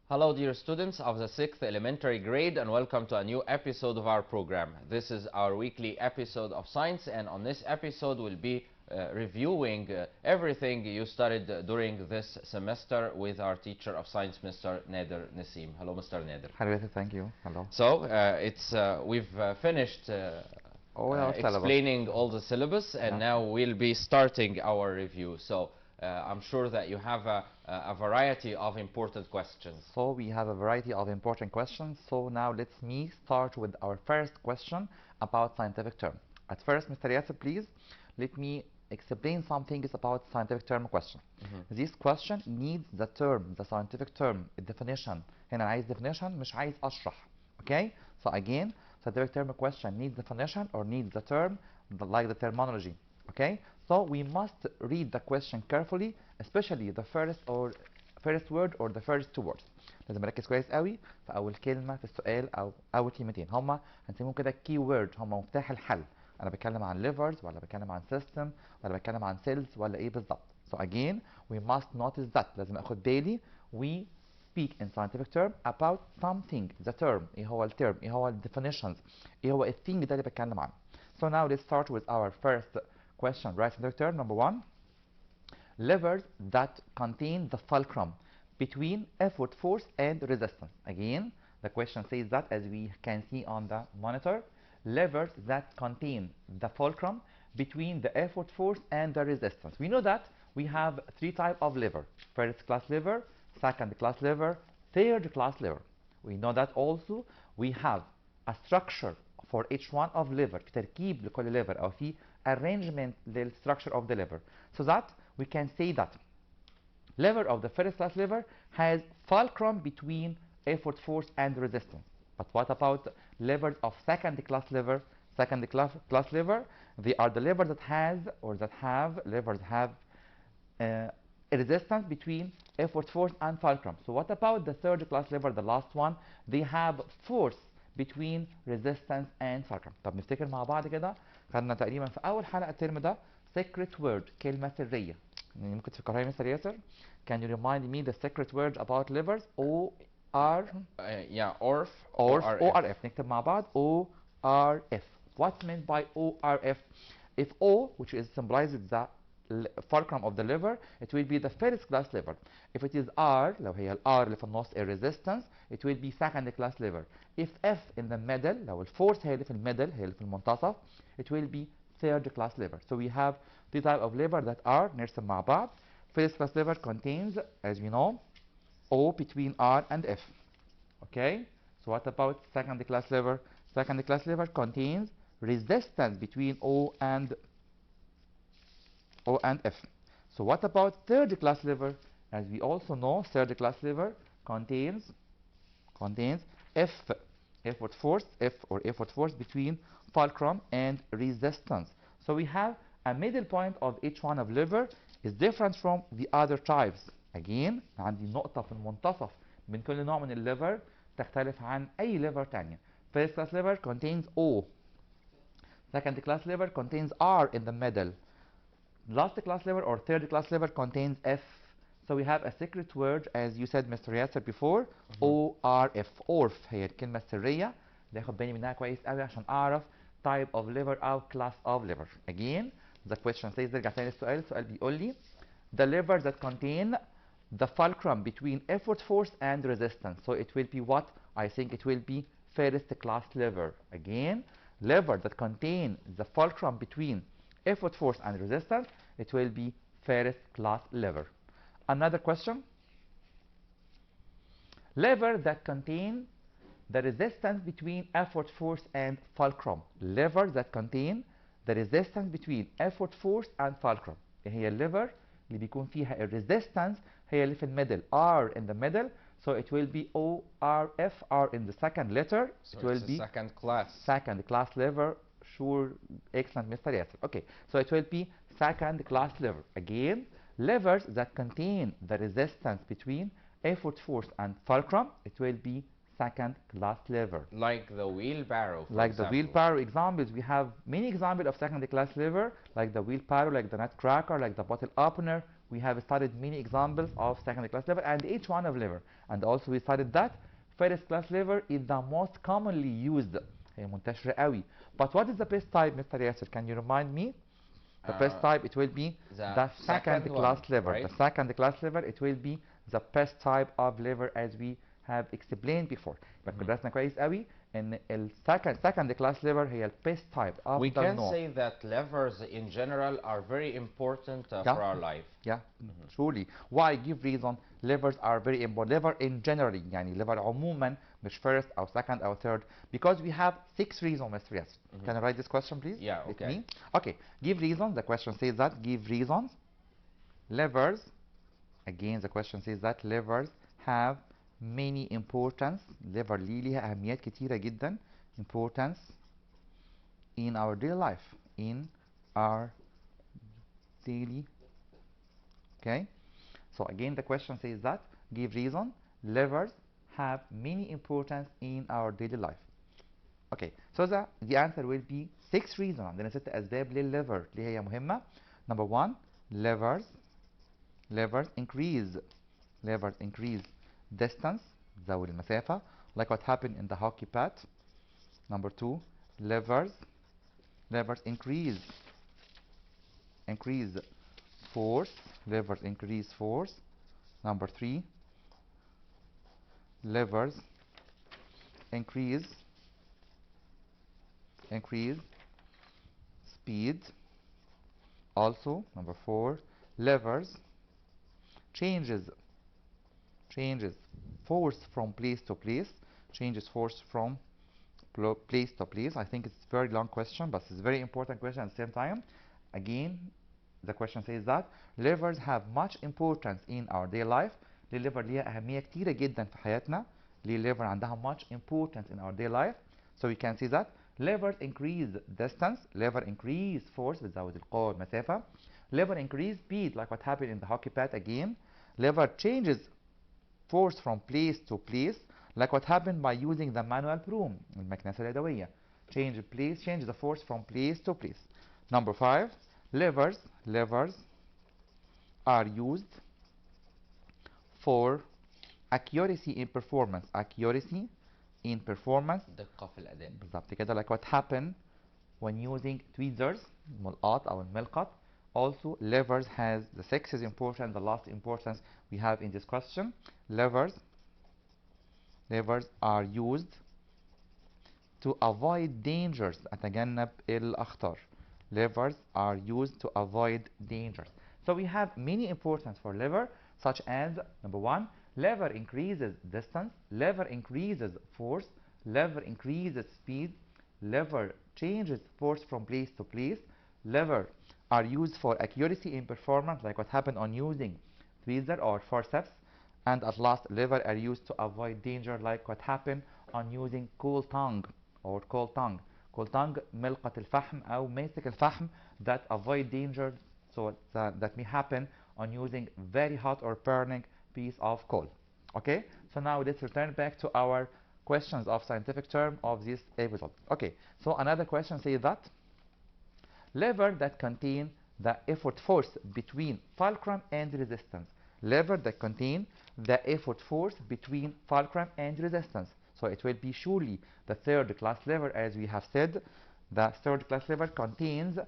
Hello dear students of the 6th elementary grade, and welcome to a new episode of our program. This is our weekly episode of science, and on this episode we'll be reviewing everything you studied during this semester with our teacher of science, Mr. Nader Nassim. Hello Mr. Nader. Hello, thank you. Hello. So we've finished explaining all the syllabus, and now we'll be starting our review. So I'm sure that you have a variety of important questions. So we have a variety of important questions. So now let me start with our first question about scientific term. At first, Mr. Yasser, please let me explain some things about scientific term question. This question needs the term, the scientific term, definition. هنا عايز definition مش عايز أشرح. Okay? So again, scientific term question needs definition or needs the term, like the terminology. Okay? So we must read the question carefully, especially the first word or the first two words. لازم نركز كويس قوي في أول كلمة في السؤال أو أول كلمتين. هما هنسميهم كده key word، هما مفتاح الحل. أنا بتكلم عن livers ولا بتكلم عن system ولا بتكلم عن cells ولا إيه بالظبط. So again, we must notice that. لازم أخد بالي. We speak in scientific term about something. The term. إيه هو الترم؟ إيه هو definitions؟ إيه هو الثing ده اللي بتكلم عنه. So now let's start with our first question. Right scientific term number 1. Levers that contain the fulcrum between effort force and resistance. Again, the question says that, as we can see on the monitor, levers that contain the fulcrum between the effort force and the resistance. We know that we have three types of lever: first class lever, second class lever, third class lever. We know that also we have a structure for each one of lever. في تركيب لكل lever أو في arrangement للstructure of the lever, so that we can say that lever of the first class lever has fulcrum between effort force and resistance. But what about levers of second class lever? Second class lever, they are the levers that have a resistance between effort force and fulcrum. So what about the third class lever, the last one? They have force between resistance and fulcrum. طب نفتكر مع بعض كده، خدنا تقريبا في أول حلقة الترم ده secret word، كلمة سرية. يعني ممكن تفكرها يا مستر ياسر؟ Can you remind me the secret word about levers? Yeah, ORF. ORF. نكتب مع بعض ORF. What's meant by ORF? If O, which is symbolizes the fulcrum of the lever, it will be the first class lever. If it is R، لو هي ال R اللي في النص resistance, it will be second class lever. If F in the middle، لو الفورس هي اللي في الميدل، هي اللي في المنتصف، it will be third class lever. So we have three types of lever that are نرسم مع بعض. First class lever contains, as we know, O between R and F. Okay? So what about second class lever? Second class lever contains resistance between O and F. So what about third class lever? As we also know, third class lever contains effort force between fulcrum and resistance. So we have a middle point of each one of lever is different from the other types. Again, عندي نقطة في المنتصف من كل نوع من الليفر تختلف عن أي ليفر تانية. First class lever contains O. Second class lever contains R in the middle. Last class lever or third class lever contains F. So we have a secret word, as you said Mr. Yasser before, ORF. ORF هي الكلمة السرية اللي اخد بالي منها كويس قوي عشان أعرف type of lever أو class of lever. Again, the question says، نرجع تاني للسؤال. السؤال بيقول لي the levers that contain the fulcrum between effort force and resistance. So it will be what? I think it will be first class lever. Again, lever that contain the fulcrum between effort force and resistance, it will be first class lever. Another question. Lever that contain the resistance between effort force and fulcrum. Lever that contain the resistance between effort force and fulcrum. هي الليفر اللي بيكون فيها الريزيستنس هي اللي في الميدل. R in the middle, so it will be ORF. R in the second letter, so it will be second class lever. Sure, excellent Mr. Yasser. Okay, so it will be second class lever. Again, levers that contain the resistance between effort force and fulcrum, it will be second class lever. Like the wheelbarrow, for like example. The wheelbarrow examples, we have many examples of second class lever, like the wheelbarrow, like the nutcracker, like the bottle opener. we have studied many examples of second class liver and each one of liver, and also we studied that first class liver is the most commonly used. هي منتشرة قوي. But what is the best type, Mr. Yasser? Can you remind me? The best type, it will be the second class liver. Right? The second class liver, it will be the best type of liver as we have explained before. يبقى درسنا كويس قوي ان second class liver هي best type of We the can norm. say that livers in general are very important for our life. Yeah, truly. Why? Give reason. Livers are very important. Liver in general, يعني liver عموما مش first or second or third, because we have 6 reasons, Mr. Yes. Can I write this question, please? Yeah, With okay. me? Okay. Give reasons. The question says that. Give reasons. Livers. Again, the question says that livers have many importance. liver ليها أهميات كتيرة جدا. Importance in our daily life. In our daily. Okay. So again, the question says that. Give reason. Livers have many importance in our daily life. Okay. So the answer will be 6 reasons. عندنا 6 أسباب للliver اللي هي مهمة. Number 1, livers increase distance, زود المسافة, like what happened in the hockey pad. Number 2, livers increase force. Livers increase force. Number 3, livers increase speed. Also, number 4, livers changes force from place to place. Changes force from place to place. I think it's a very long question, but it's a very important question at the same time. Again, the question says that livers have much importance in our daily life. liver ليها أهمية كتيرة جدا في حياتنا. liver عندها much importance in our daily life. So we can see that livers increase distance. liver increase force, بتزود القوة والمسافة. liver increase speed, like what happened in the hockey pad again. liver changes force from place to place, like what happened by using the manual broom, المكنسة اليدوية. Change the force from place to place. Number 5, livers are used for accuracy in performance. دقة في الأداء. بالظبط كده, like what happened when using tweezers, ملقاط أو الملقط. Also, livers has the 6th is important, the last importance we have in this question. Livers are used to avoid dangers. أتجنب الأخطار. Livers are used to avoid dangers. So we have many importance for liver, such as number 1, liver increases distance, liver increases force, liver increases speed, liver changes force from place to place, liver are used for accuracy in performance, like what happened on using tweezer or forceps, and at last, liver are used to avoid danger, like what happened on using cool tongue. coal tongue ملقة الفحم أو ماسك الفحم, that avoid danger, so that may happen on using very hot or burning piece of coal. Okay, so now let's return back to our questions of scientific term of this episode. Okay, so another question says that liver that contain the effort force between fulcrum and resistance. Liver that contain the effort force between fulcrum and resistance. So it will be surely the 3rd class liver, as we have said. The 3rd class liver contains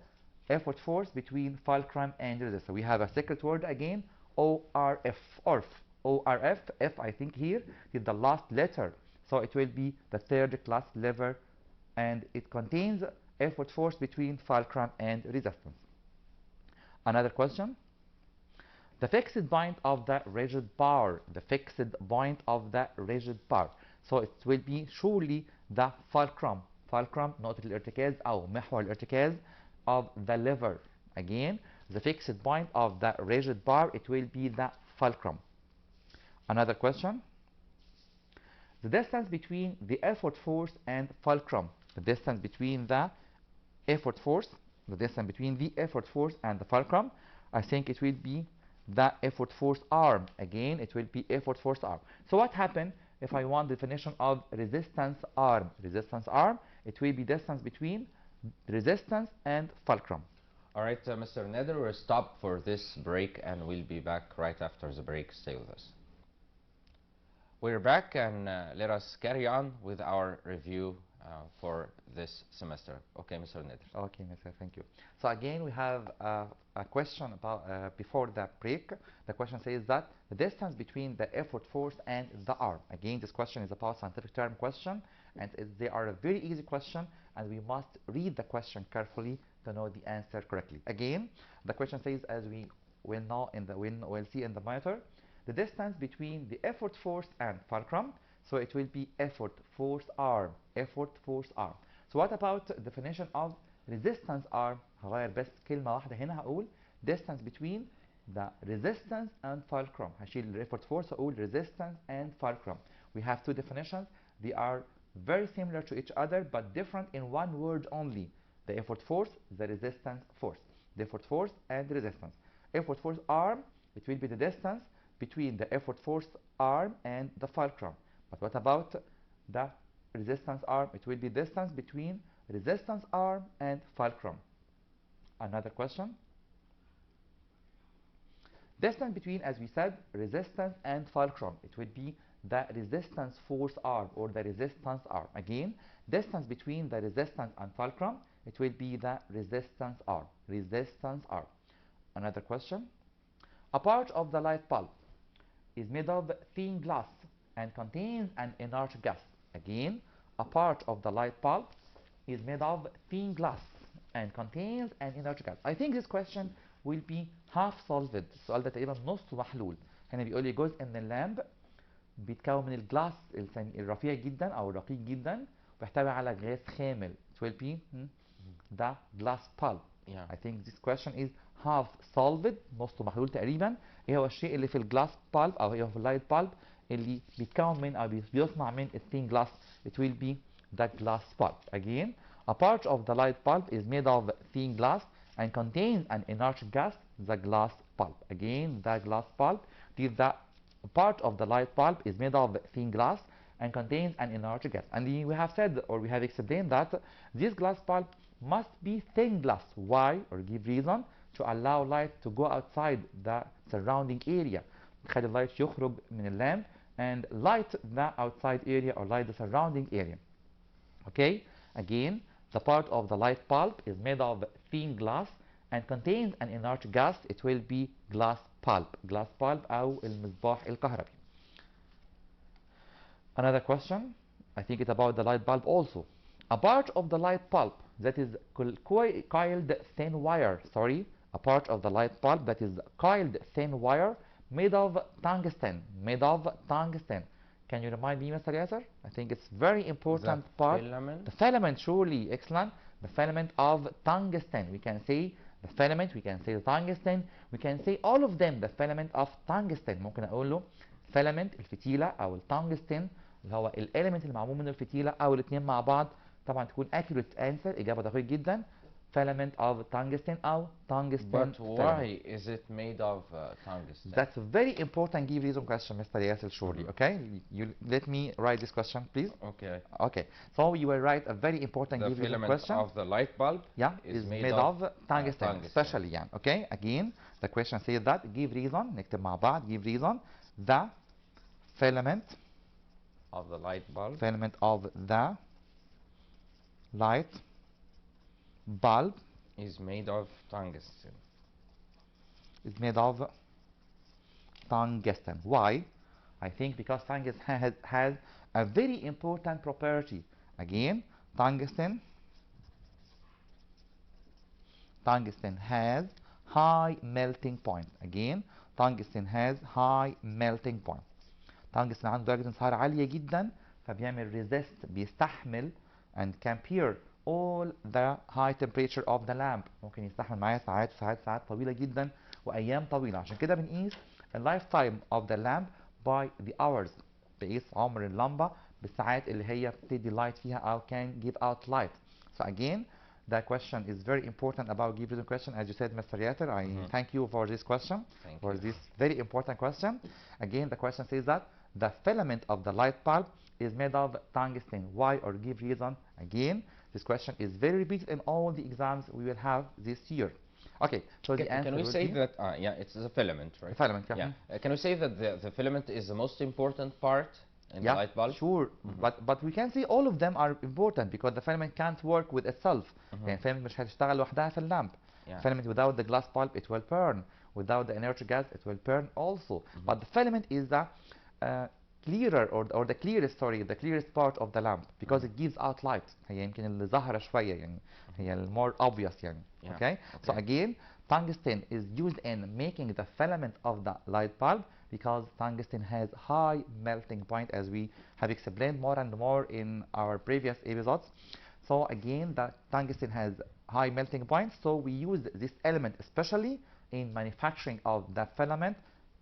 effort force between fulcrum and resistance. So we have a secret word again, ORF. ORF, F I think here is the last letter. So it will be the 3rd class liver, and it contains effort force between fulcrum and resistance. Another question. The fixed point of the rigid bar. So it will be surely the fulcrum. نقطة الارتكاز أو محور الارتكاز of the liver. Again, the fixed point of the rigid bar, it will be the fulcrum. Another question. The distance between the effort force and fulcrum. The distance between the effort force and the fulcrum, I think it will be the effort force arm. Again, it will be effort force arm. So what happened if I want definition of resistance arm? It will be distance between resistance and fulcrum. All right, Mr. Nader, we'll stop for this break and we'll be back right after the break. Stay with us. We're back and let us carry on with our review for this semester. Okay, Mr. Nader. Okay, Mr. Thank you. So again, we have a question about before the break. The question says that the distance between the effort force and the arm. Again, this question is about scientific term question, and they are a very easy question, and we must read the question carefully to know the answer correctly. Again, the question says, as we will know we'll see in the monitor, the distance between the effort force and fulcrum. So it will be effort force arm, effort force arm. So what about definition of resistance arm؟ هغير بس كلمة واحدة هنا، هقول distance between the resistance and fulcrum. هشيل effort force وأقول resistance and fulcrum. We have two definitions. They are very similar to each other but different in one word only. The effort force, the resistance force. The effort force and resistance. Effort force arm, it will be the distance between the effort force arm and the fulcrum. But what about the resistance arm? It will be distance between resistance arm and fulcrum. Another question. Distance between, as we said, resistance and fulcrum. It will be the resistance force arm or the resistance arm. Again, distance between the resistance and fulcrum, it will be the resistance arm. Resistance arm. Another question. A part of the light bulb is made of thin glass and contains an inert gas. Again, a part of the light bulb is made of thin glass and contains an inert gas. I think this question will be half solved. السؤال ده تقريبا نص محلول. هنا بيقول لي جزء من اللامب بيتكون من الجلاس الرفيع جدا او الرقيق جدا ويحتوي على غاز خامل. It will be the glass bulb. Yeah. I think this question is half solved، نص محلول تقريبا. ايه هو الشيء اللي في الجلاس بالب او ايه هو في اللايت بالب اللي بيتكون من او بيصنع من الثين جلاس؟ It will be the glass bulb. Again, a part of the light bulb is made of thin glass and contains an inert gas, the glass bulb. Again, the glass bulb. The part of the light bulb is made of thin glass and contains an inert gas. And we have said, or we have explained, that this glass bulb must be thin glass. Why? Or give reason to allow light to go outside the surrounding area. تخلي اللايت يخرج من اللامب and light the outside area or light the surrounding area. Okay? Again, the part of the light bulb is made of thin glass and contains an inert gas. It will be glass bulb. Glass bulb أو المصباح الكهربي. Another question. I think it's about the light bulb also. A part of the light bulb that is coiled thin wire. Sorry. A part of the light bulb that is coiled thin wire made of tungsten. Made of tungsten. Can you remind me, Mr. Yasser? I think it's very important part. Filament? The filament, surely, excellent. The filament of tungsten. We can say the filament, we can say the tungsten, we can say all of them. The filament of tungsten. ممكن أقول له filament الفتيلة أو التungsten اللي هو الإليمنت اللي معمول منه الفتيلة أو الاثنين مع بعض. طبعا تكون accurate answer، إجابة دقيقة جدا. Filament of tungsten أو tungsten. But why filament. is it made of tungsten? That's a very important give reason question, Mr. Yasser, surely. Okay, you let me write this question, please. Okay. Okay, so you will write a very important give reason question. The filament of the light bulb, yeah, is made of tungsten, especially. Yeah. Okay, again, the question says that give reason. نكتب مع بعض give reason. The filament of the light bulb, filament of the light bulb is made of tungsten. Is made of tungsten. Why? I think because tungsten has a very important property. Again, tungsten has high melting point. Again, tungsten has high melting point. tungsten عنده درجة انصهار عالية جدا فبيعمل resist، بيستحمل and can bear all the high temperature of the lamp. ممكن يستحمل معايا ساعات طويلة جدا وأيام طويلة. عشان كده بنقيس the lifetime of the lamp by the hours. بقيس عمر اللمبة بالساعات اللي هي بتدي light فيها أو can give out light. So again, the question is very important about give reason question. As you said, Mr. Yater, I thank you for this question, for this very important question. Again, the question says that the filament of the light bulb is made of tungsten. Why or give reason? Again, this question is very repeated in all the exams we will have this year. Okay, so the answer Can we would say be that, yeah, it's a filament, right? filament, yeah. Yeah. Can we say that the filament is the most important part in the light bulb? Sure. But we can say all of them are important because the filament can't work with itself. يعني الفيلمنت مش هتشتغل لوحدها في اللامب. Yeah. Filament without the glass bulb it will burn. Without the inert gas it will burn also. But the filament is the clearer or the clearest, sorry, the clearest part of the lamp because it gives out light. هي يمكن اللي ظاهرة شوية يعني هي ال more obvious يعني. Yeah. Okay? So again, tungsten is used in making the filament of the light bulb because tungsten has high melting point, as we have explained more and more in our previous episodes. So again, the tungsten has high melting point, so we use this element especially in manufacturing of the filament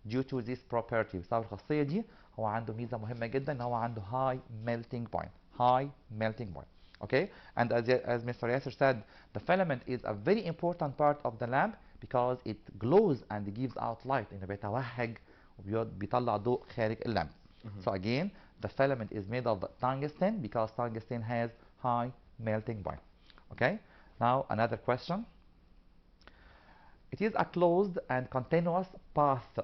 due to this property. بسبب الخاصية دي هو عنده ميزة مهمة جدا ان هو عنده high melting point. High melting point. Okay? And as Mr. Yasser said, the filament is a very important part of the lamp because it glows and gives out light. إنه بيتوهج وبيطلع ضوء خارج اللامب. So again, the filament is made of tungsten because tungsten has high melting point. Okay? Now another question. It is a closed and continuous path.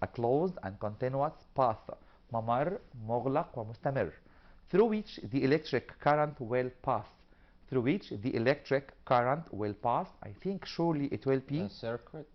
A closed and continuous path. ممر مغلق ومستمر. Through which the electric current will pass. Through which the electric current will pass. I think surely it will be a circuit.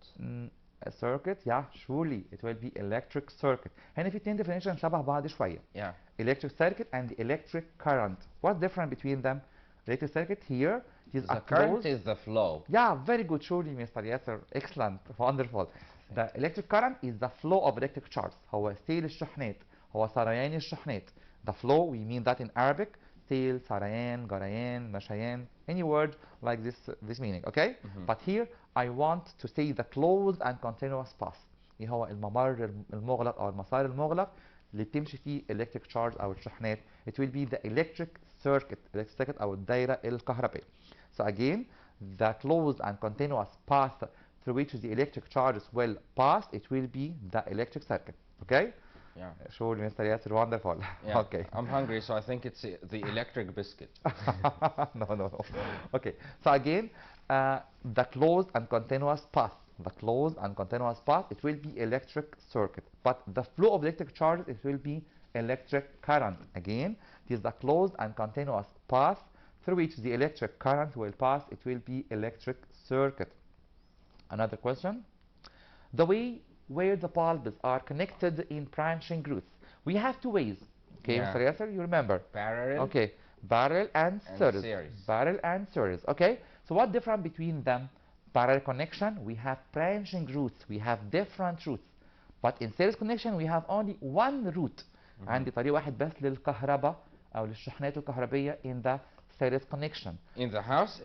A circuit, yeah, surely it will be electric circuit. هنا في اتنين definition شبه بعض شوية. Yeah. Electric circuit and electric current. What's different between them? Electric circuit here is The a current closed. is the flow. Yeah, very good, surely, Mr. Yasser. Excellent, wonderful. The electric current is the flow of electric charge. هو سيل الشحنات. هو سريان الشحنات. The flow, we mean that in Arabic. سيل, سريان, جريان, مشيان. Any word like this meaning, okay? But here I want to say the closed and continuous path. ايه هو الممر المغلق او المسار المغلق اللي بتمشي فيه electric charge او الشحنات. It will be the electric circuit او الدايرة الكهربائية. So again, the closed and continuous path through which the electric charges will pass, it will be the electric circuit. Okay? Yeah. Sure, Mr. Yasser, wonderful. Yeah. Okay. I'm hungry, so I think it's the electric biscuit. No. Okay. So again, the closed and continuous path. The closed and continuous path, it will be electric circuit. But the flow of electric charges, it will be electric current. Again, it is the closed and continuous path through which the electric current will pass. It will be electric circuit. Another question. The way where the bulbs are connected in branching roots. We have two ways. Okay, Yeah. Mr. Yasser, you remember? Parallel. Okay, parallel and series. Parallel and series. Okay, so what difference between them? Parallel connection, we have branching roots. We have different roots. But in series connection, we have only one root. عندي طريق واحد بس للكهرباء أو للشحنات الكهربية in the series connection. In the house,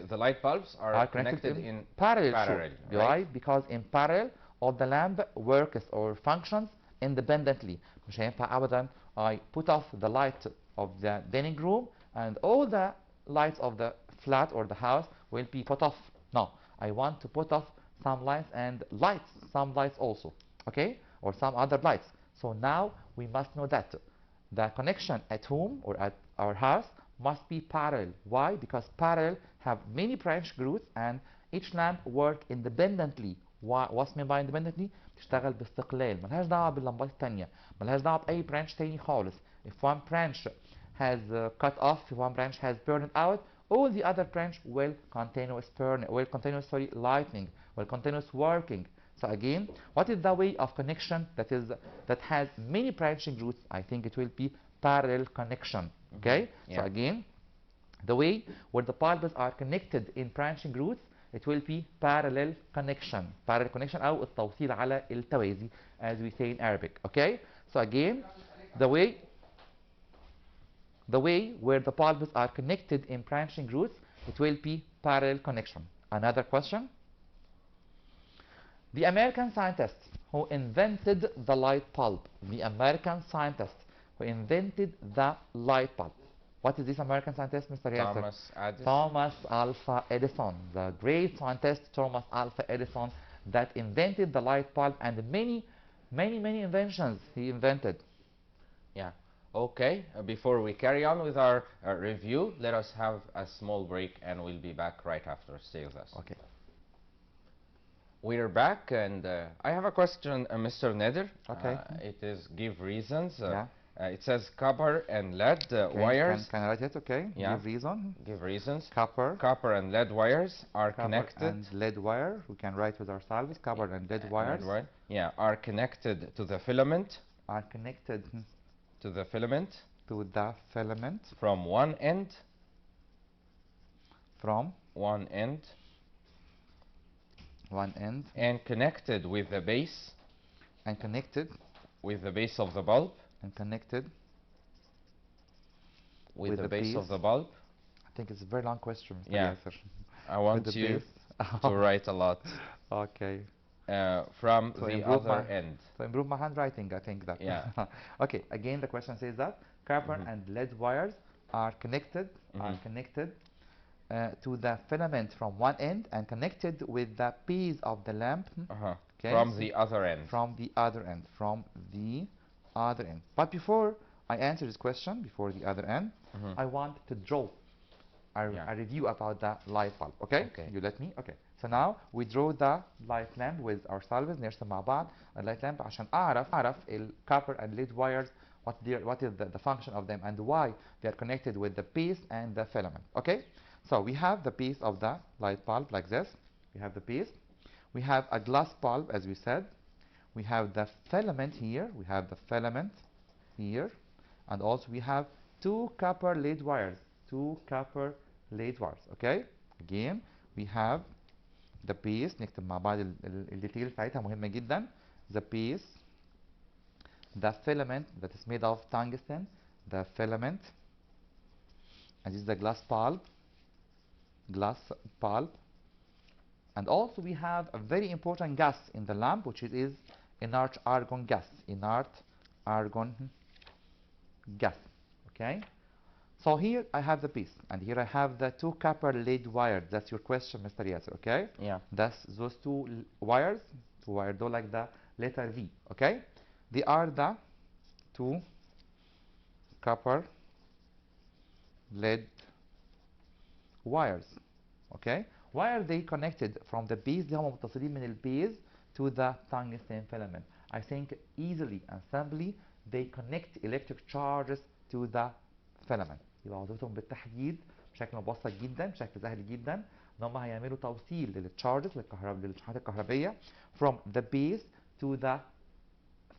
the light bulbs are connected in parallel, right? Because in parallel, all the lamp works or functions independently. مش هينفع أبدا I put off the light of the dining room and all the lights of the flat or the house will be put off. No, I want to put off some lights and some lights also, okay? Or some other lights. So now we must know that the connection at home or at our house must be parallel. Why? Because parallel have many branch roots and each lamp work independently. What's meant by independently? تشتغل باستقلال. ملهاش دعوة باللمبات التانية. ملهاش دعوة بأي branch تاني خالص. If one branch has cut off, if one branch has burned out, all the other branch will continuous lightning, will continuous working. So again, what is the way of connection that has many branching roots? I think it will be parallel connection. Okay? Yeah. So again, the way where the bulbs are connected in branching roots, it will be parallel connection. Parallel connection أو التوصيل على التوازي, as we say in Arabic. Okay? So again, the way where the bulbs are connected in branching roots, it will be parallel connection. Another question. The American scientist who invented the light bulb. The American scientist who invented the light bulb. What is this American scientist, Mr. Yasser? Thomas Edison. Thomas Alva Edison, the great scientist Thomas Alva Edison that invented the light bulb and many inventions he invented. Yeah. Okay, before we carry on with our review, let us have a small break and we'll be back right after. Stay with us. Okay. We're back, and I have a question, Mr. Nader. Okay. It is give reasons. Yeah. It says copper and lead Okay. wires. Can I write it? Okay. Yeah. Give reason. Give reasons. Copper. Copper and lead wires are Copper connected. and lead wire. We can write with ourselves. Copper and lead wires Yeah, are connected to the filament. are connected To the filament. to the filament From one end. from One end. one end And connected with the base. and connected With the base of the bulb. and connected With the base of base. the bulb. I think it's a very long question, Mr. Yeah. Yasser. I want With the you base. to write a lot. Okay. From To the improve other my- end. To improve my handwriting, I think that. Yeah. Okay. Again, the question says that copper Mhm. and lead wires are connected to the filament from one end and connected with the piece of the lamp Okay, From so the other end. from the other end. From the other end. But before I answer this question, before the other end, Mhm. I want to draw Yeah. a review about the light bulb. Okay? Okay. You let me? Okay. So now we draw the light lamp with ourselves. نرسم مع بعض اللايت lamp عشان أعرف ال copper and lead wires what is the function of them and why they are connected with the piece and the filament. Okay? So we have the piece of the light bulb like this. We have the piece. We have a glass bulb, as we said. We have the filament here. We have the filament here. And also we have two copper lead wires. Two copper lead wires. Okay? Again, we have the piece. نكتب مع بعض الديتيل بتاعتها مهمة جدا. The piece, the filament that is made of tungsten, the filament, and this is the glass bulb. And also we have a very important gas in the lamp, which is inert argon gas. Inert argon gas. Okay? So here I have the piece, and here I have the two copper lead wires. That's your question, Mr. Yasser, okay? Yeah. That's those two wires, do like the letter V, okay? They are the two copper lead wires, okay? Why are they connected from the base؟ دي هم متصلين من البيز to the tungsten filament. I think easily and simply they connect electric charges to the filament. يبقى وظيفتهم بالتحديد بشكل مبسط جدا بشكل سهل جدا ان هم هيعملوا توصيل للتشارجز للشحنات الكهربيه from the base to the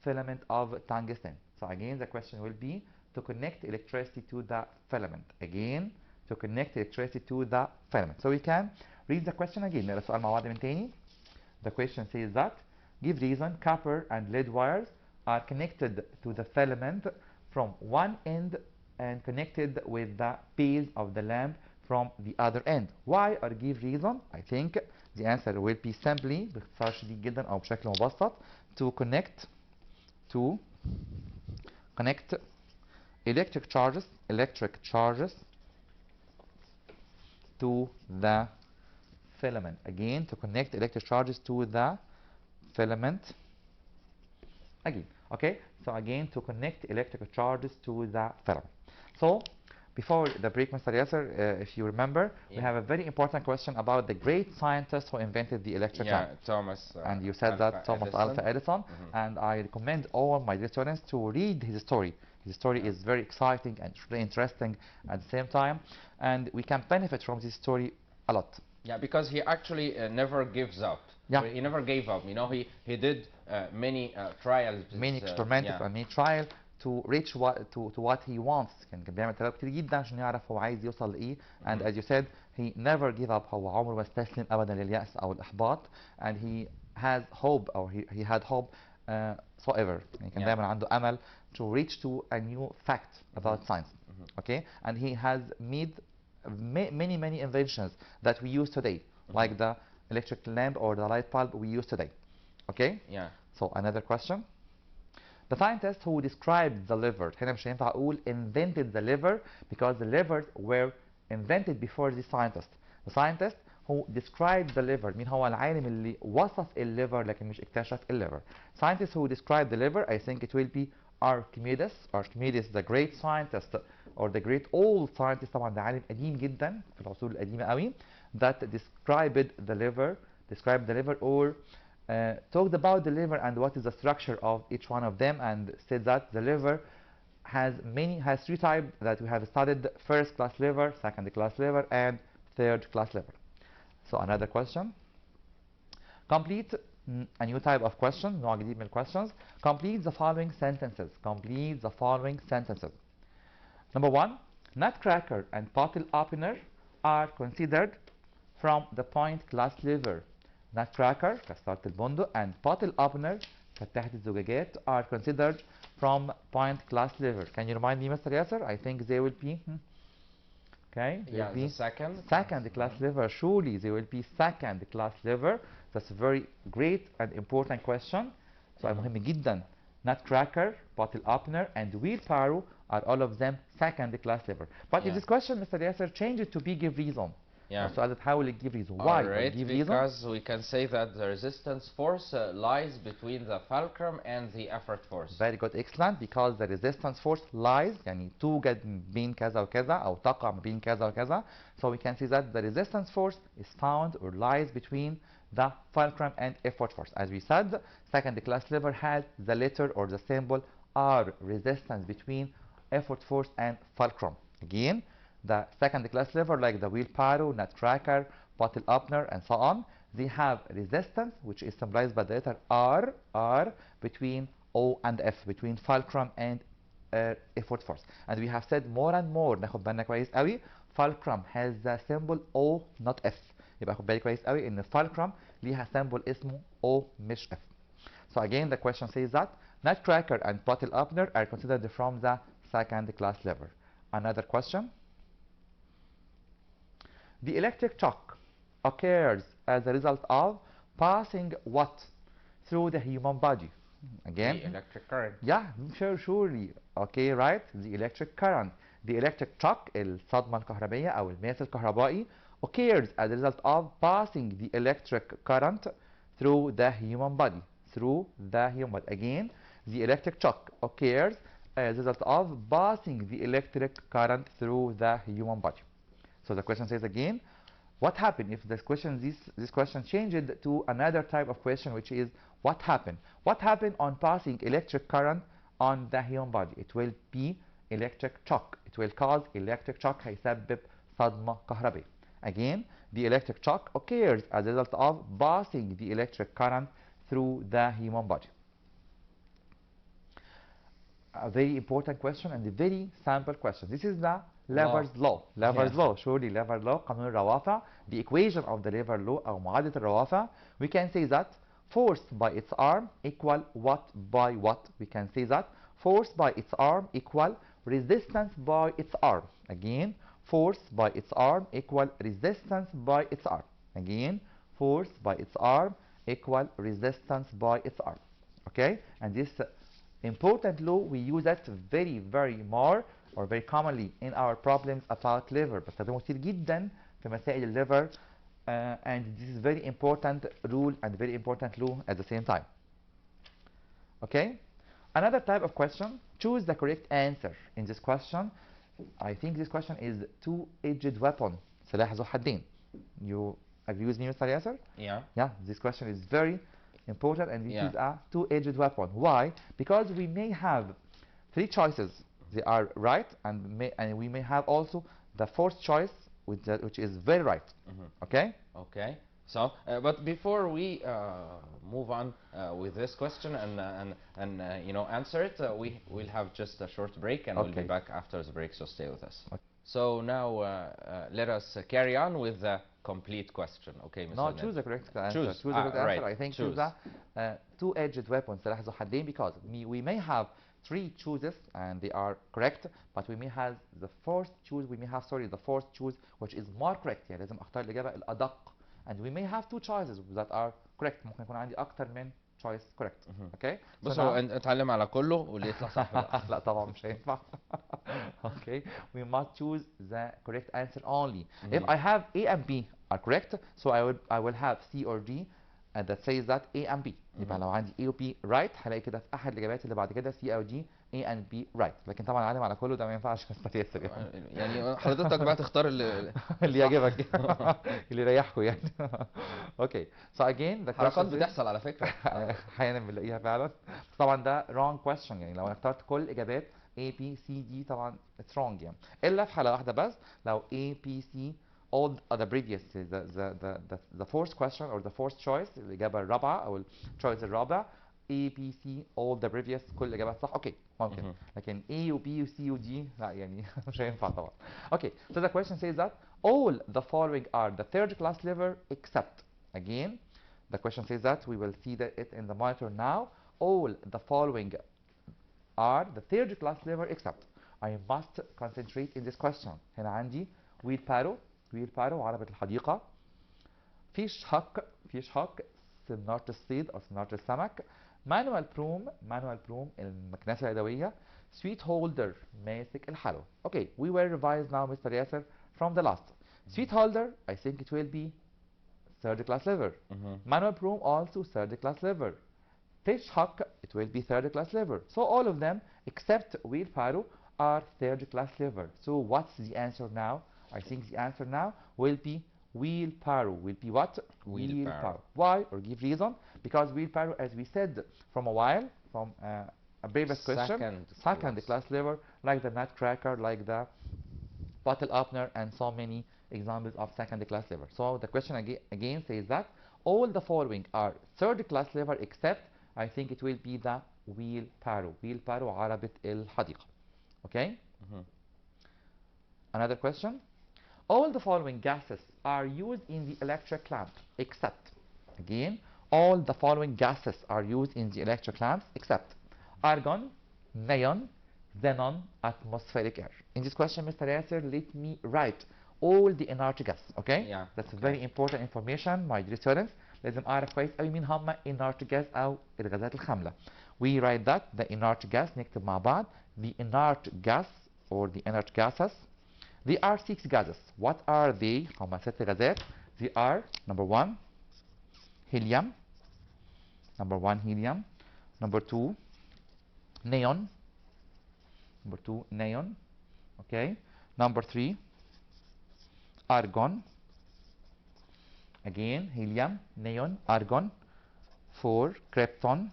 filament of tungsten. So again the question will be to connect electricity to the filament. Again to connect electricity to the filament. So we can read the question again. نقرا السؤال مع بعض من تاني. The question says that give reason copper and lead wires are connected to the filament from one end and connected with the piece of the lamp from the other end. Why or give reason? I think the answer will be simply باختصار شديد جدا أو بشكل مبسط to connect electric charges to the filament. Again, to connect electric charges to the filament. Again, okay? So again, to connect electrical charges to the filament. So, before the break, Mr. Yasser, if you remember, we have a very important question about the great scientist who invented the electric lamp. Thomas. And you said that Thomas Alva Edison. And I recommend all my dear students to read his story. His story is very exciting and really interesting at the same time. And we can benefit from this story a lot. Yeah, because he actually never gives up. Yeah. He never gave up. You know, he did many trials. Many experiments and many trials to reach what he wants. كان بيعمل تجارب كتير جدا عشان يعرف هو عايز يوصل لإيه. And as you said, he never gave up. هو عمره ما استسلم أبدا لليأس أو الإحباط. And he has hope or he had hope forever. يعني كان دايما عنده أمل to reach to a new fact about science. Okay, and he has made many inventions that we use today, like the electric lamp or the light bulb we use today. Okay? Yeah. So another question. The scientist who described the lever. هنا مش هينفع أقول invented the lever because the levers were invented before the scientist. The scientist who described the lever. مين هو العالم اللي وصف الليفر لكن مش اكتشف الليفر. Scientist who described the lever, I think it will be Archimedes. Archimedes, the great scientist or the great old scientist. طبعا ده عالم قديم جدا في العصور القديمة قوي that described the lever described the liver, or talked about the liver and what is the structure of each one of them, and said that the liver has three types that we have studied: first class liver, second class liver, and third class liver. So another question. Complete a new type of question, نوع جديد من questions. Complete the following sentences. Complete the following sentences. Number one, nutcracker and bottle opener are considered from the point class liver. Nutcracker كسرة البندق and bottle opener فتحة الزجاجات are considered from point class liver. Can you remind me, Mr. Yasser? I think they will be okay. Yeah, be the second class liver. Surely they will be second class liver. That's a very great and important question. So مهم جدا. Nutcracker, bottle opener, and wheelbarrow are all of them second class liver. But if this question, Mr. Yasser, change it to be give reason. Yeah. السؤال ده تحاول تجيب reason. Why? Alright, give because reason? we can say that the resistance force lies between the fulcrum and the effort force. Very good, excellent. Because the resistance force lies يعني توجد بين كذا وكذا أو تقع بين كذا وكذا. So we can see that the resistance force is found or lies between the fulcrum and effort force. As we said, second class liver has the letter or the symbol R, resistance between effort force and fulcrum. Again, the second class liver, like the wheelbarrow, nutcracker, bottle opener, and so on, they have resistance, which is symbolized by the letter R between O and F, between fulcrum and effort force. And we have said more and more, ناخد بالنا كويس قوي, fulcrum has the symbol O, not F. يبقى خد بالي كويس قوي ان fulcrum ليها symbol اسمه O مش F. So again, the question says that nutcracker and bottle opener are considered from the second class liver. Another question. The electric shock occurs as a result of passing what through the human body? Again, the electric current. Yeah, surely. Okay, right? The electric current. The electric shock, الصدمة الكهربائية أو الماس الكهربائي, occurs as a result of passing the electric current through the human body. Through the human body. Again, the electric shock occurs as a result of passing the electric current through the human body. So the question says again, what happened if this question changed to another type of question, which is what happened? What happened on passing electric current on the human body? It will be electric shock. It will cause electric shock. هيسبب صدمة كهربائية. Again, the electric shock occurs as a result of passing the electric current through the human body. A very important question and a very simple question. This is the Lever's law. Lever's law. Surely Lever's law. قانون الروافع. The equation of the Lever law أو معادلة الروافع. We can say that force by its arm equal what by what. We can say that force by its arm equal resistance by its arm. Again, force by its arm equal resistance by its arm. Again, force by its arm equal resistance by its arm. Okay, and this important law we use it very more or very commonly in our problems about liver. بستخدمه كتير جدا في مسائل الليفر, and this is very important rule and very important law at the same time. Okay, another type of question. Choose the correct answer in this question. I think this question is two-edged weapon. سلاح ذو حدين. You agree with me, Mr. Yasser? Yeah. Yeah, this question is very important, and this is a two-edged weapon. Why? Because we may have three choices. They are right, and we may have also the fourth choice, which is very right. Okay? Okay. So, but before we move on with this question and answer it, we will have just a short break, and we'll be back after the break. So stay with us. Okay. So now let us carry on with the complete question. Okay, Mr. No, Ned. choose the correct answer. Choose the correct answer. right. I think choose the two-edged weapon سلاح ذو حدين, because we may have three choices and they are correct, but we may have the fourth choose. We may have the fourth choose which is more correct. يعني لازم اختار الإجابة الأدق. And we may have two choices that are correct. ممكن يكون عندي أكتر من choice correct. Okay. بص هو اتعلم على كله واللي يطلع صح بقى. لا طبعا مش هينفع. Okay. We must choose the correct answer only. If I have A and B are correct, so I will have C or D that says that A and B. يبقى لو عندي A و B right هلاقي كده في احد الاجابات اللي بعد كده C او D A and B right. لكن طبعا عالم على كله ده ما ينفعش مستر ياسر يعني. يعني حضرتك بقى تختار اللي اللي يعجبك اللي يريحكم يعني. اوكي so again the حركات question is بتحصل على فكرة. احيانا بنلاقيها فعلا. طبعا ده wrong question يعني لو انا اخترت كل الاجابات A B C D طبعا it's wrong يعني الا في حالة واحدة بس لو A B C all the previous the fourth question or the fourth choice الإجابة الرابعة أو الchoice الرابع A B C all the previous كل الإجابات صح اوكي ممكن لكن A و B و C و D لا يعني مش هينفع طبعا. Okay so the question says that all the following are the third class level except again the question says that we will see it in the monitor now all the following are the third class level except I must concentrate in this question. هنا عندي wheelbarrow عربة الحديقة fish hook سنارة الصيد أو سنارة السمك manual broom المكنسة اليدوية sweet holder ماسك الحلوى. Okay we will revise now Mr. Yasser from the last. Sweet holder I think it will be third class level. Manual broom also third class level. Fish hook it will be third class level. So all of them except wheelbarrow are third class level. So what's the answer now? I think the answer now will be wheelbarrow. Will be what? Wheelbarrow. Why? Or give reason? Because wheelbarrow, as we said from a while, from a previous question, second class level, like the nutcracker, like the bottle opener, and so many examples of second class level. So the question again says that all the following are third class level except I think it will be the wheelbarrow. Wheelbarrow عربة الحديقة. Okay? Another question. All the following gases are used in the electric lamp except again all the following gases are used in the electric lamps except argon, neon, xenon, atmospheric air. In this question Mr. Yasser let me write all the inert gas. Okay? Yeah. That's very important information my dear students. لازم أعرف كويس أوي مين هم inert gas أو الغازات الخاملة. We write that the inert gas نكتب مع بعض the inert gas or the inert gases. They are 6 gases. What are they? هم 6 غازات. They are number 1 helium. Number 1 helium. Number 2 neon. Number 2 neon. Okay. Number 3 argon. Again helium, neon, argon. 4 krypton.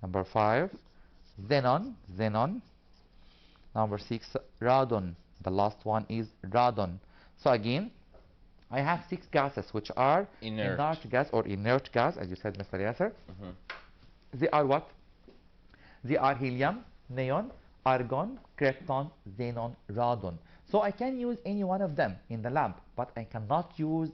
Number 5 xenon. Number 6 radon. The last one is radon. So again I have 6 gases which are inert gas or inert gas as you said Mr. Yasser. They are what? They are helium, neon, argon, krypton, xenon, radon. So I can use any one of them in the lab, but I cannot use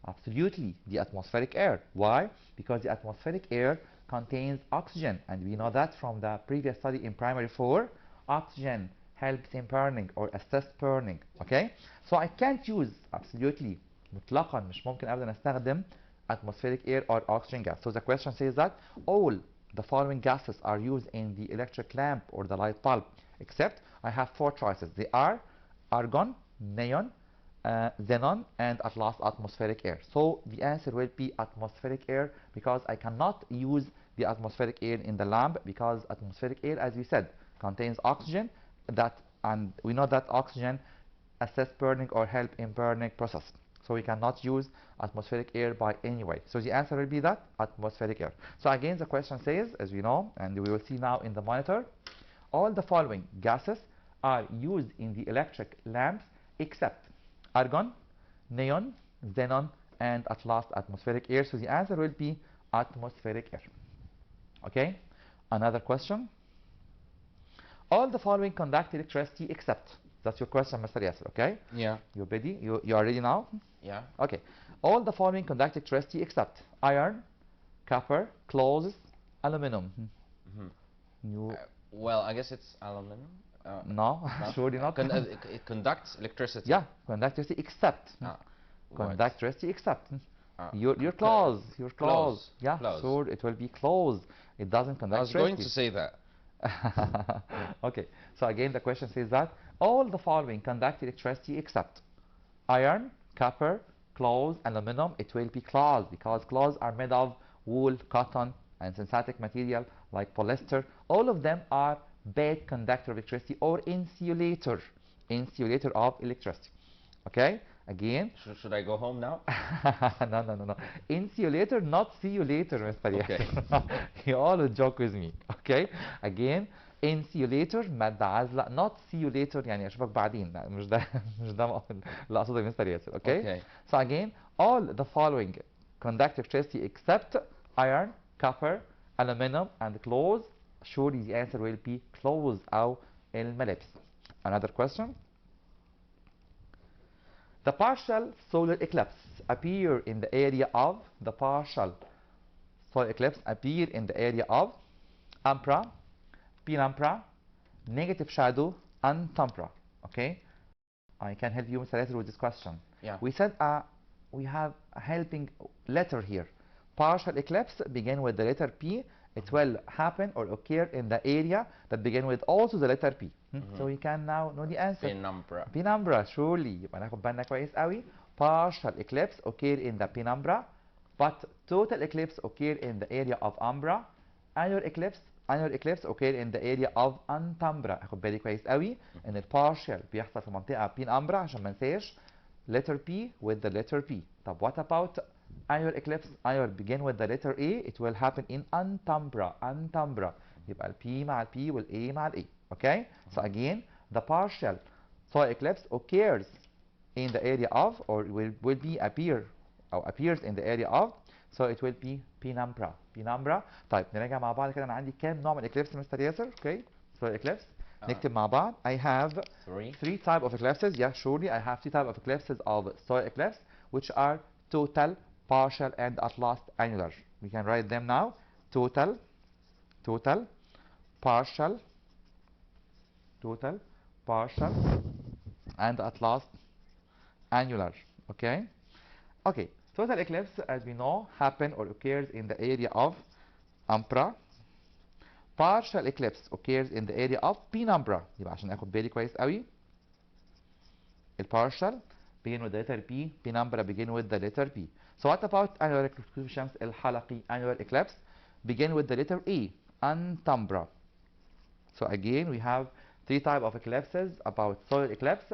absolutely the atmospheric air. Why? Because the atmospheric air contains oxygen, and we know that from the previous study in primary 4, oxygen helps in burning or assists burning. Okay? So I can't use absolutely مطلقا مش ممكن ابدا استخدم atmospheric air or oxygen gas. So the question says that all the following gases are used in the electric lamp or the light bulb except I have 4 choices. They are argon, neon, xenon, and at last atmospheric air. So the answer will be atmospheric air because I cannot use the atmospheric air in the lamp because atmospheric air, as we said, contains oxygen and we know that oxygen assists burning or help in burning process. So we cannot use atmospheric air by any way. So the answer will be that atmospheric air. So again the question says, as we know, and we will see now in the monitor, all the following gases are used in the electric lamps except argon, neon, xenon, and at last atmospheric air. So the answer will be atmospheric air. Okay? Another question. All the following conduct electricity except. That's your question, Mr. Yasser, okay? Yeah. You ready? You are ready now? Yeah. Okay. All the following conduct electricity except iron, copper, clothes, aluminum. Well, I guess it's aluminum. No, surely not. It conducts electricity. Yeah, conduct electricity except. Conduct electricity except. You're close. You're close. Yeah, sure, it will be closed. It doesn't conduct electricity. I was going to say that. Okay, so again the question says that all the following conduct electricity except iron, copper, clothes, aluminum, it will be cloths, because clothes are made of wool, cotton, and synthetic material like polyester. All of them are bad conductor of electricity, or insulator of electricity. Okay, again. Should I go home now? No. Insulator, not see you later, Mr. Okay. Yasser. You always joke with me. Okay, again. insulator مادة عازلة, not see you later يعني أشوفك بعدين. لا مش ده مش ده اللي أقصده مستر ياسر. Okay. So again, all the following conduct electricity except iron, copper, aluminum, and clothes. Surely the answer will be clothes أو الملابس. Another question. The partial solar eclipse appear in the area of umbra, penumbra, negative shadow, and umbra. Okay, I can help you, Mr. Yasser, with this question. Yeah. We said we have a helping letter here. Partial eclipse begin with the letter P. It will happen or occur in the area that begin with also the letter P. So we can now know the answer. Penumbra, surely. يبقى ناخد بالنا كويس قوي. Partial eclipse occur in the penumbra, but total eclipse occur in the area of umbra. Annular eclipse occur in the area of antumbra. اخد بالي كويس قوي ان البارشال بيحصل في منطقه penumbra عشان ما ننساش letter P with the letter P. طب what about annular eclipse? Annular begin with the letter A. It will happen in antumbra. يبقى ال P مع ال P وال A مع ال A. Okay? So again, the partial solar eclipse occurs in the area of, or will be appears in the area of, so it will be penumbra. طيب نراجع مع بعض كده. انا عندي كام نوع من الاكليبس مستر ياسر؟ Okay, solar eclipse. نكتب مع بعض. I have three type of eclipses. Yeah, surely I have three type of eclipses of solar eclipse, which are total, partial, and at last annular. We can write them now. Total, partial, and at last annular. Okay. Total eclipse, as we know, happen or occurs in the area of umbra. Partial eclipse occurs in the area of penumbra. يبقى عشان اخد بالي كويس قوي. البارشال begin with the letter P, penumbra begin with the letter P. So what about annular eclipse الشمس الحلقي? Annular eclipse begin with the letter E, antumbra. So again, we have three types of eclipses about solar eclipse.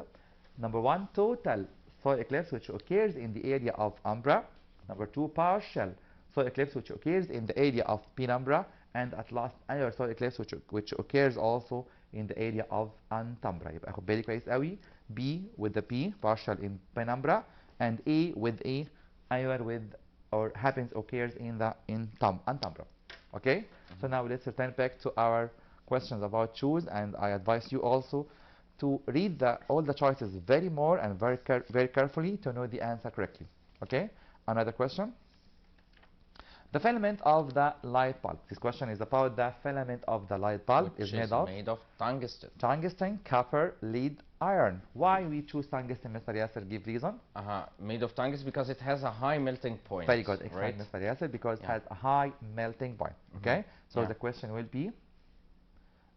Number one, total solar eclipse, which occurs in the area of umbra. Number two, partial solar eclipse, which occurs in the area of penumbra. And at last, annular solar eclipse, which occurs also in the area of antumbra. يبقى اخد بالي كويس قوي. B with the P, partial in penumbra, and A with A, annular with, or occurs in the antumbra. Okay. So now let's return back to our questions about choose, and I advise you also to read all the choices very carefully to know the answer correctly. Okay. Another question. The filament of the light bulb. This question is about the filament of the light bulb. Which is made of tungsten. Tungsten, copper, lead, iron. Why we choose tungsten, Mr. Yasser? Give reason. Made of tungsten because it has a high melting point. Very good, right, Mr. Yasser, because it has a high melting point. Okay. So the question will be,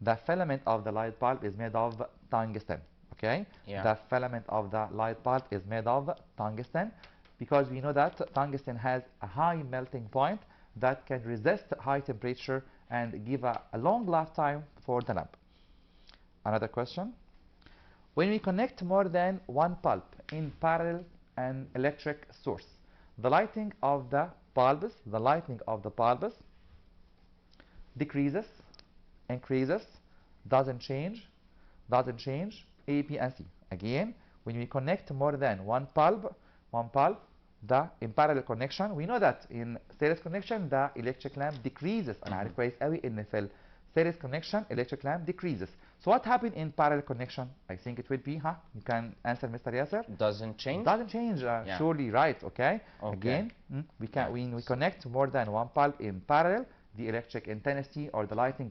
the filament of the light bulb is made of tungsten. Okay. The filament of the light bulb is made of tungsten, because we know that tungsten has a high melting point that can resist high temperature and give a long lifetime for the lamp. Another question. When we connect more than one bulb in parallel an electric source, the lighting of the bulbs decreases, increases, doesn't change, A, B, and C. Again, when we connect more than one bulb, in parallel connection, we know that in series connection the electric lamp decreases. أنا عارف كويس قوي إن في series connection electric lamp decreases. So what happened in parallel connection? I think it will be, you can answer, Mr. Yasser. Doesn't change. Surely right. Okay. Again, when we connect more than one bulb in parallel, the electric intensity or the lighting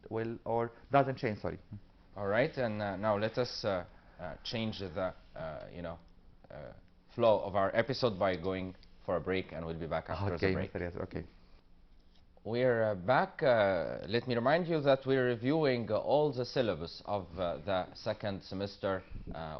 will or doesn't change. Sorry. All right, and now let us change the flow of our episode by going for a break, and we'll be back after the break. Mr. Yasser, okay. We're back. Let me remind you that we're reviewing all the syllabus of the second semester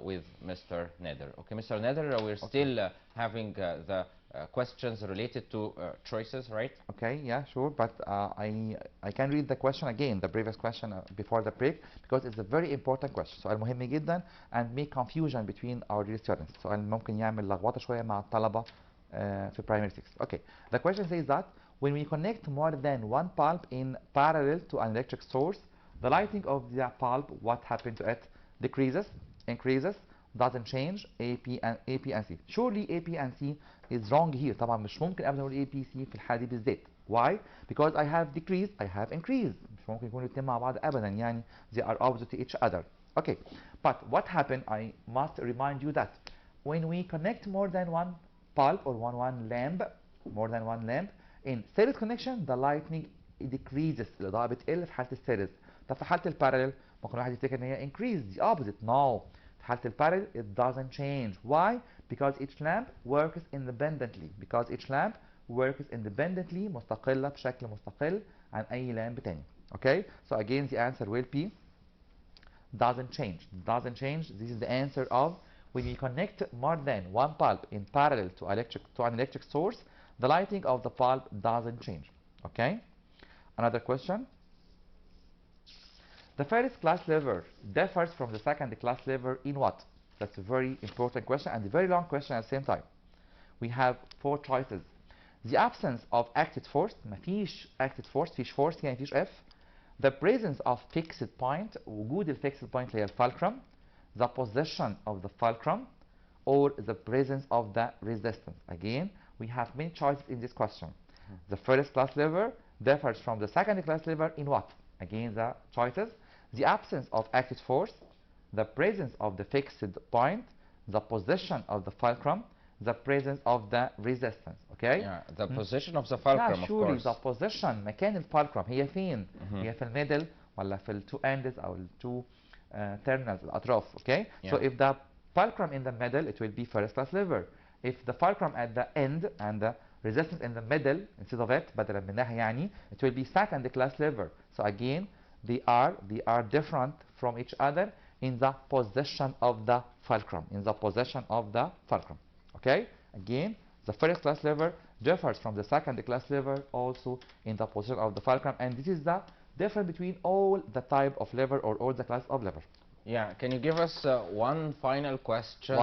with Mr. Nader. Okay, Mr. Nader, we're still having the questions related to choices, right? Okay, yeah, sure, but I can read the question again, the previous question before the break, because it's a very important question. سؤال مهم جدا and make confusion between our dear students. سؤال ممكن يعمل لخبطة شوية مع الطلبة في primary 6. Okay, the question says that when we connect more than one bulb in parallel to an electric source, the lighting of the bulb, what happened to it? Decreases, increases, doesn't change. A, P and C. Surely A, P and C is wrong here. طبعا مش ممكن ابدا اقول A, P, C في الحالة دي بالذات. Why? Because I have decreased, I have increased. مش ممكن يكونوا الاثنين مع بعض ابدا يعني they are opposite to each other. Okay, but what happened? I must remind you that when we connect more than one bulb or one lamp, more than one lamp, in series connection the lightning decreases. الإضاءة بتقل في حالة السيريز. طب في حالة البارallel ممكن واحد يفتكر ان هي increase, the opposite. No. في حالة البارallel it doesn't change. Why? Because each lamp works independently. Because each lamp works independently, مستقلة بشكل مستقل عن أي لامب تاني. Okay? So again the answer will be doesn't change. Doesn't change. This is the answer of when we connect more than one bulb in parallel to an electric source, the lighting of the bulb doesn't change. Okay? Another question. The first class lever differs from the second class lever in what? That's a very important question and a very long question at the same time. We have 4 choices. The absence of acted force, مفيش acted force, فيش force يعني فيش F. The presence of fixed point, وجود fixed point اللي هي fulcrum. The position of the fulcrum, or the presence of the resistance. Again, we have many choices in this question. The first class lever differs from the second class lever in what? Again, the choices. The absence of active force, the presence of the fixed point, the position of the fulcrum, the presence of the resistance. Okay? Yeah, the position of the fulcrum, yeah, of surely course. the position, مكان الفالكرم هي فين؟ هي في الميدل ولا في ال two ends أو ال two terminals الأطراف. Okay? Yeah. So if the fulcrum in the middle, it will be first class lever. If the fulcrum at the end and the resistance in the middle instead of it بدلا منها يعني, it will be second class lever. So again, they are different from each other in the position of the fulcrum. In the position of the fulcrum. Okay? Again, the first class lever differs from the second class lever also in the position of the fulcrum, and this is the difference between all the type of lever or all the class of lever. Yeah, can you give us one final question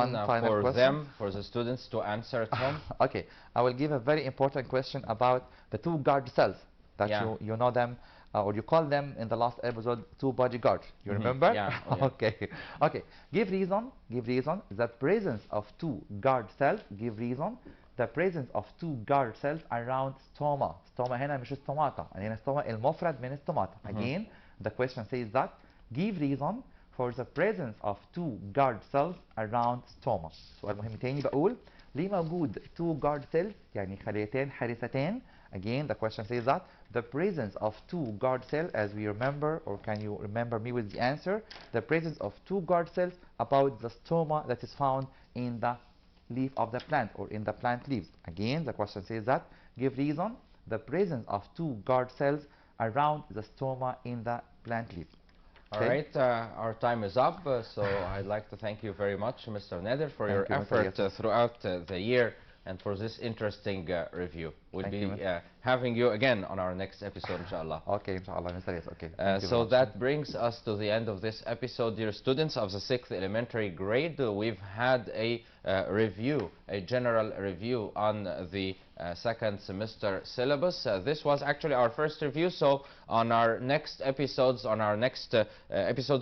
for the students to answer at home? Okay, I will give a very important question about the 2 guard cells that you know them or you call them in the last episode 2 bodyguards. You remember? Yeah. Oh, yeah. Okay. Okay. Give reason the presence of 2 guard cells. Give reason the presence of 2 guard cells around stoma. Stoma هنا مش stomata. هنا stoma المفرد من stomata. Again, the question says that give reason for the presence of 2 guard cells around stoma. سؤال مهم تاني بقول ليه موجود 2 guard cells يعني خليتين حارستين. Again, the question says that the presence of 2 guard cells, as we remember, or can you remember me with the answer? The presence of 2 guard cells about the stoma that is found in the leaf of the plant or in the plant leaves. Again, the question says that give reason the presence of 2 guard cells around the stoma in the plant leaf. Okay. All right, our time is up, so I'd like to thank you very much, Mr. Nader, for your effort throughout the year and for this interesting review. We'll be having you again on our next episode, inshallah. Okay, inshallah, Mr. Yes, okay. So that brings us to the end of this episode. Dear students of the 6th elementary grade, we've had a review, a general review on the second semester syllabus. This was actually our first review, so on our next episodes,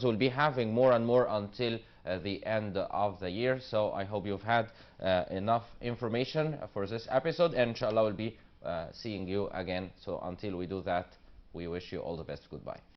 we'll be having more and more until the end of the year. So I hope you've had enough information for this episode, and inshallah we'll be seeing you again. So until we do that, we wish you all the best. Goodbye.